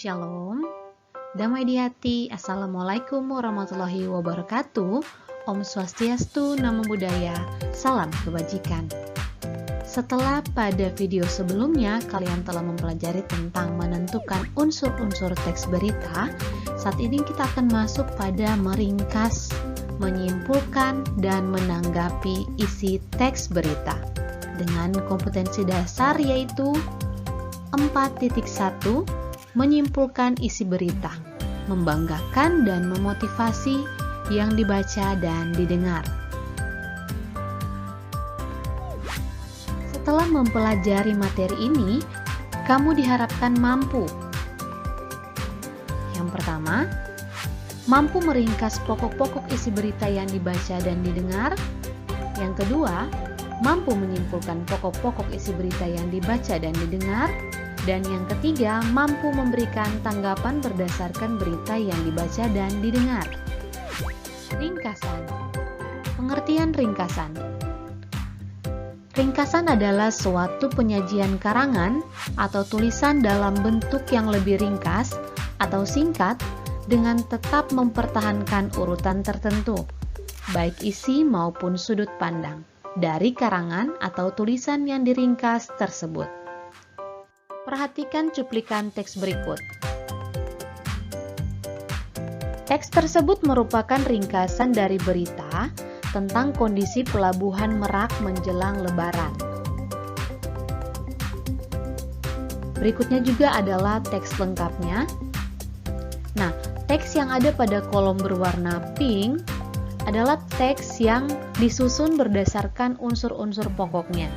Shalom, damai di hati, Assalamualaikum warahmatullahi wabarakatuh. Om Swastiastu, Namo Buddhaya, salam kebajikan. Setelah pada video sebelumnya kalian telah mempelajari tentang menentukan unsur-unsur teks berita, saat ini kita akan masuk pada meringkas, menyimpulkan, dan menanggapi isi teks berita dengan kompetensi dasar yaitu 4.1 menyimpulkan isi berita, membanggakan dan memotivasi yang dibaca dan didengar. Setelah mempelajari materi ini, kamu diharapkan mampu. Yang pertama, mampu meringkas pokok-pokok isi berita yang dibaca dan didengar. Yang kedua, mampu menyimpulkan pokok-pokok isi berita yang dibaca dan didengar. Dan yang ketiga, mampu memberikan tanggapan berdasarkan berita yang dibaca dan didengar. Ringkasan. Pengertian ringkasan. Ringkasan adalah suatu penyajian karangan atau tulisan dalam bentuk yang lebih ringkas atau singkat dengan tetap mempertahankan urutan tertentu, baik isi maupun sudut pandang, dari karangan atau tulisan yang diringkas tersebut. Perhatikan cuplikan teks berikut. Teks tersebut merupakan ringkasan dari berita tentang kondisi pelabuhan Merak menjelang Lebaran. Berikutnya juga adalah teks lengkapnya. Nah, teks yang ada pada kolom berwarna pink adalah teks yang disusun berdasarkan unsur-unsur pokoknya.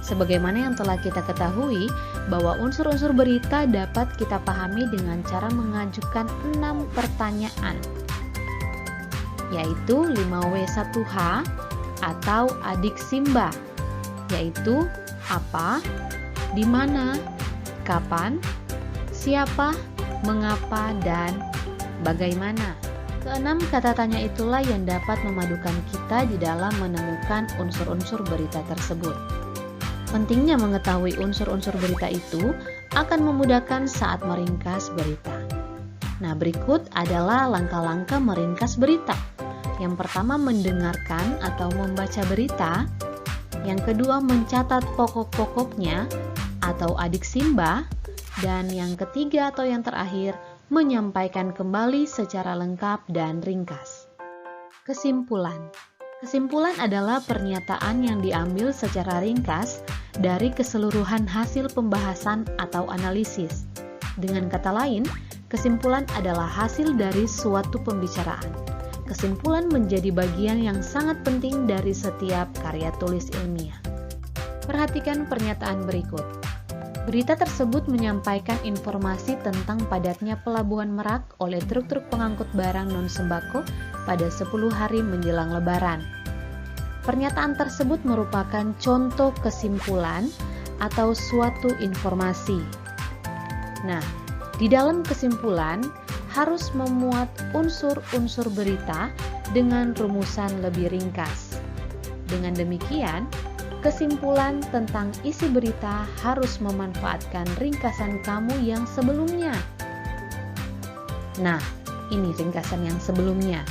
Sebagaimana yang telah kita ketahui, bahwa unsur-unsur berita dapat kita pahami dengan cara mengajukan 6 pertanyaan, yaitu 5W1H atau adik Simba, yaitu apa, di mana, kapan, siapa, mengapa, dan bagaimana. Keenam kata tanya itulah yang dapat memadukan kita di dalam menemukan unsur-unsur berita tersebut. Pentingnya mengetahui unsur-unsur berita itu akan memudahkan saat meringkas berita. Nah, berikut adalah langkah-langkah meringkas berita. Yang pertama, mendengarkan atau membaca berita. Yang kedua, mencatat pokok-pokoknya atau adik Simba. Dan yang ketiga atau yang terakhir, menyampaikan kembali secara lengkap dan ringkas. Kesimpulan. Kesimpulan adalah pernyataan yang diambil secara ringkas dari keseluruhan hasil pembahasan atau analisis. Dengan kata lain, kesimpulan adalah hasil dari suatu pembicaraan. Kesimpulan menjadi bagian yang sangat penting dari setiap karya tulis ilmiah. Perhatikan pernyataan berikut. Berita tersebut menyampaikan informasi tentang padatnya pelabuhan Merak oleh truk-truk pengangkut barang non-sembako pada 10 hari menjelang Lebaran. Pernyataan tersebut merupakan contoh kesimpulan atau suatu informasi. Nah, di dalam kesimpulan harus memuat unsur-unsur berita dengan rumusan lebih ringkas. Dengan demikian, kesimpulan tentang isi berita harus memanfaatkan ringkasan kamu yang sebelumnya. Nah, ini ringkasan yang sebelumnya.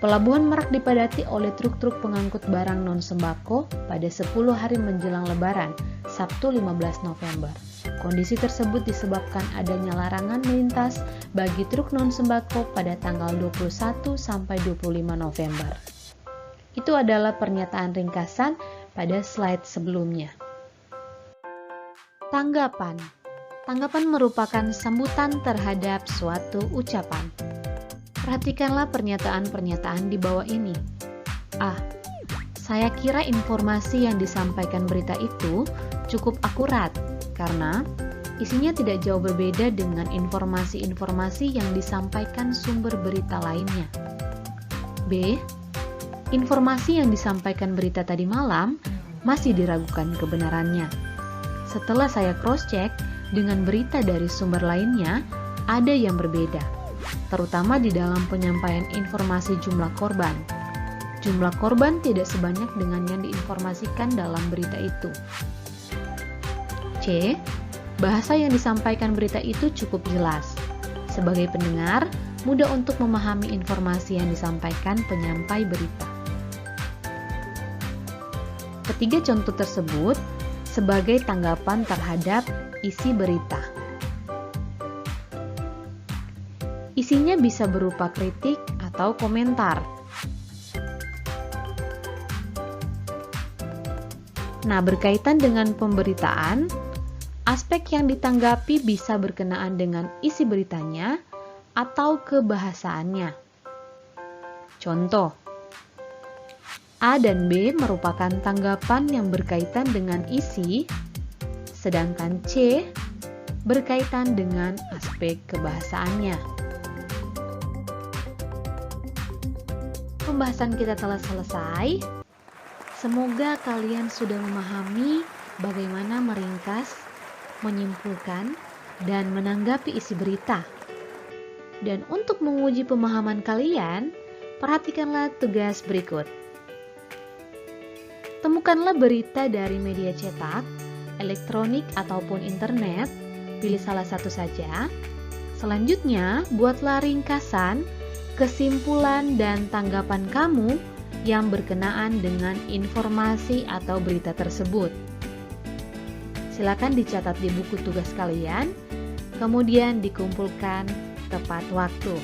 Pelabuhan Merak dipadati oleh truk-truk pengangkut barang non-sembako pada 10 hari menjelang Lebaran, Sabtu 15 November. Kondisi tersebut disebabkan adanya larangan melintas bagi truk non-sembako pada tanggal 21 sampai 25 November. Itu adalah pernyataan ringkasan pada slide sebelumnya. Tanggapan. Tanggapan merupakan sambutan terhadap suatu ucapan. Perhatikanlah pernyataan-pernyataan di bawah ini. A. Saya kira informasi yang disampaikan berita itu cukup akurat karena isinya tidak jauh berbeda dengan informasi-informasi yang disampaikan sumber berita lainnya. B. Informasi yang disampaikan berita tadi malam masih diragukan kebenarannya. Setelah saya cross-check dengan berita dari sumber lainnya, ada yang berbeda, terutama di dalam penyampaian informasi jumlah korban. Jumlah korban tidak sebanyak dengan yang diinformasikan dalam berita itu. C. Bahasa yang disampaikan berita itu cukup jelas. Sebagai pendengar, mudah untuk memahami informasi yang disampaikan penyampai berita. Ketiga contoh tersebut sebagai tanggapan terhadap isi berita. Isinya bisa berupa kritik atau komentar. Nah, berkaitan dengan pemberitaan, aspek yang ditanggapi bisa berkenaan dengan isi beritanya atau kebahasaannya. Contoh, A dan B merupakan tanggapan yang berkaitan dengan isi, sedangkan C berkaitan dengan aspek kebahasaannya. Pembahasan kita telah selesai. Semoga kalian sudah memahami bagaimana meringkas, menyimpulkan, dan menanggapi isi berita. Dan untuk menguji pemahaman kalian, perhatikanlah tugas berikut. Temukanlah berita dari media cetak, elektronik, ataupun internet. Pilih salah satu saja. Selanjutnya, buatlah ringkasan, kesimpulan, dan tanggapan kamu yang berkenaan dengan informasi atau berita tersebut. Silakan dicatat di buku tugas kalian, kemudian dikumpulkan tepat waktu.